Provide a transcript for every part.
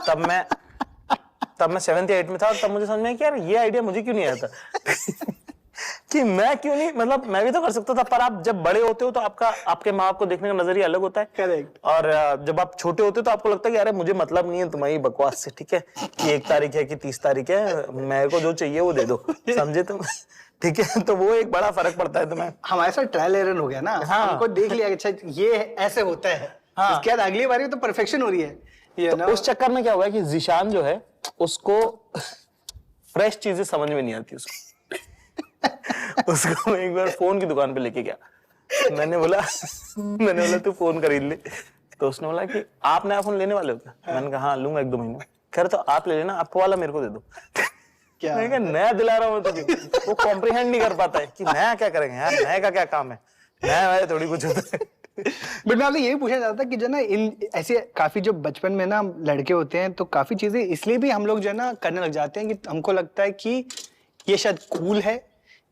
तब मैं 7th या 8th में था, और तब मुझे समझ में आया कि यार ये आइडिया मुझे क्यों नहीं आया था कि मैं क्यों नहीं, मतलब मैं भी तो कर सकता था। पर आप जब बड़े होते हो तो आपके माँ बाप को देखने का नजरिया अलग होता है। करेक्ट। और जब आप छोटे होते हो तो आपको लगता है कि अरे मुझे मतलब नहीं है तुम्हारी बकवास से, ठीक है, कि 1 तारीख है कि 30 तारीख है, मेरे को जो चाहिए वो दे दो, समझे तुम ठीक है। तो वो एक बड़ा फर्क पड़ता है तुम्हें। हमारे साथ ट्रायल एरर हो गया ना। हाँ। हमको देख लिया अच्छा ये ऐसे होता है। हाँ। इसके बाद अगली बारी तो परफेक्शन हो रही है ये तो ना। उस चक्कर में क्या हुआ कि जिशान जो है उसको फ्रेश चीजें समझ में नहीं आती उसको मैं एक बार फोन की दुकान पे लेके गया। मैंने बोला तू फोन खरीद ले। तो उसने बोला कि आप नया फोन लेने वाले हो क्या? मैंने कहा हाँ लूंगा 1-2 महीने। कह रहे तो आप ले लेना, आपको वाला मेरे को दे दो। क्या मैंने कहा नया दिला रहा हूँ तुझे। वो कॉम्प्रिहेंड नहीं कर पाता है कि नया क्या करेंगे यार, नए का क्या काम है, नया वाले थोड़ी कुछ होता है। बट मैं आपसे यही पूछना चाहता कि जो ना इन ऐसे काफी जो बचपन में ना लड़के होते हैं तो काफी चीजें इसलिए भी हम लोग जो है ना करने लग जाते हैं कि हमको लगता है कि ये शायद कूल है,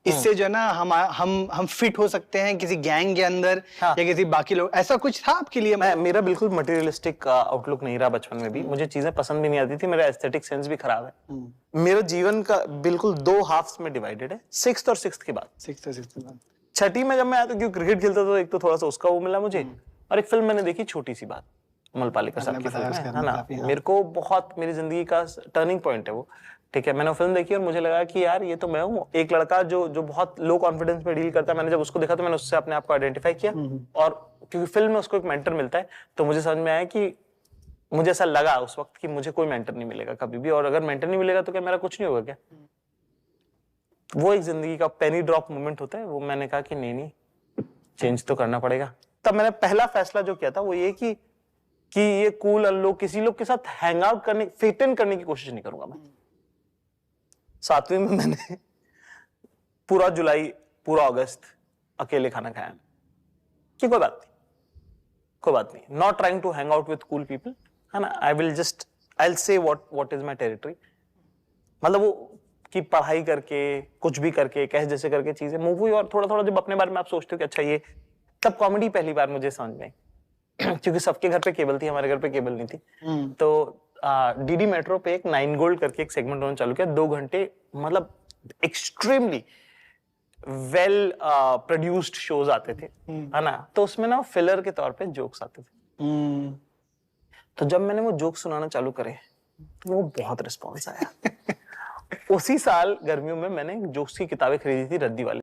इससे जो है ना हम फिट हो सकते हैं किसी गैंग के अंदर। हाँ। या किसी बाकी लोग। ऐसा कुछ था आपके लिए? मेरा बिल्कुल मटेरियलिस्टिक आउटलुक नहीं रहा बचपन में भी। मुझे चीजें पसंद भी नहीं आती थी, मेरा एस्थेटिक सेंस भी खराब है। मेरा जीवन का बिल्कुल 2 हाफ्स में डिवाइडेड है, 6th और 6th के बाद। 6th। छठी में जब मैं आया तो क्यों क्रिकेट खेलता था, एक तो थोड़ा सा उसका वो मिला मुझे, और एक फिल्म मैंने देखी छोटी सी बात, अमल पालेकर साहब की फिल्म है ना। मेरे को बहुत मेरी जिंदगी का टर्निंग पॉइंट है वो, ठीक है। मैंने वो फिल्म देखी और मुझे लगा कि यार ये तो मैं हूँ। एक लड़का जो बहुत लो कॉन्फिडेंस में डील करता है, मैंने जब उसको देखा तो मैंने उससे अपने आप को आइडेंटिफाई किया। और क्योंकि फिल्म में उसको एक मेंटर मिलता है तो मुझे समझ में आया कि मुझे ऐसा लगा उस वक्त कि मुझे कोई मेंटर नहीं मिलेगा कभी भी, और अगर मेंटर नहीं मिलेगा तो क्या मेरा कुछ नहीं होगा क्या? वो एक जिंदगी का पेनी ड्रॉप मोमेंट होता है। वो मैंने कहा कि नहीं चेंज तो करना पड़ेगा। तब मैंने पहला फैसला जो किया था वो ये कि ये कूल लोग किसी लोग के साथ हैंग आउट करने, फिट इन करने की कोशिश नहीं करूंगा मैं। 7वीं में मैंने पूरा जुलाई, पूरा अगस्त अकेले खाना खाया कि कोई बात नहीं, not trying to hang out with cool people, है ना। I will say what is my territory. मतलब वो कि पढ़ाई करके कुछ भी करके कैसे जैसे करके चीजें मूवी, और थोड़ा थोड़ा जब अपने बारे में आप सोचते हो कि अच्छा ये, तब कॉमेडी पहली बार मुझे समझ में क्योंकि सबके घर पे केबल थी, हमारे घर पे केबल नहीं थी। तो डीडी मेट्रो पे एक 9 गोल्ड करके एक सेगमेंट उन्होंने चालू किया, 2 घंटे, मतलब एक्सट्रीमली वेल प्रोड्यूस्ड शोज आते थे, है ना। तो उसमें ना फिलर के तौर पे जोक्स आते थे। तो जब मैंने वो जोक्स सुनाना चालू करे तो वो बहुत रिस्पॉन्स आया। उसी साल गर्मियों में मैंने जोक्स की किताबें खरीदी थी, रद्दी वाली।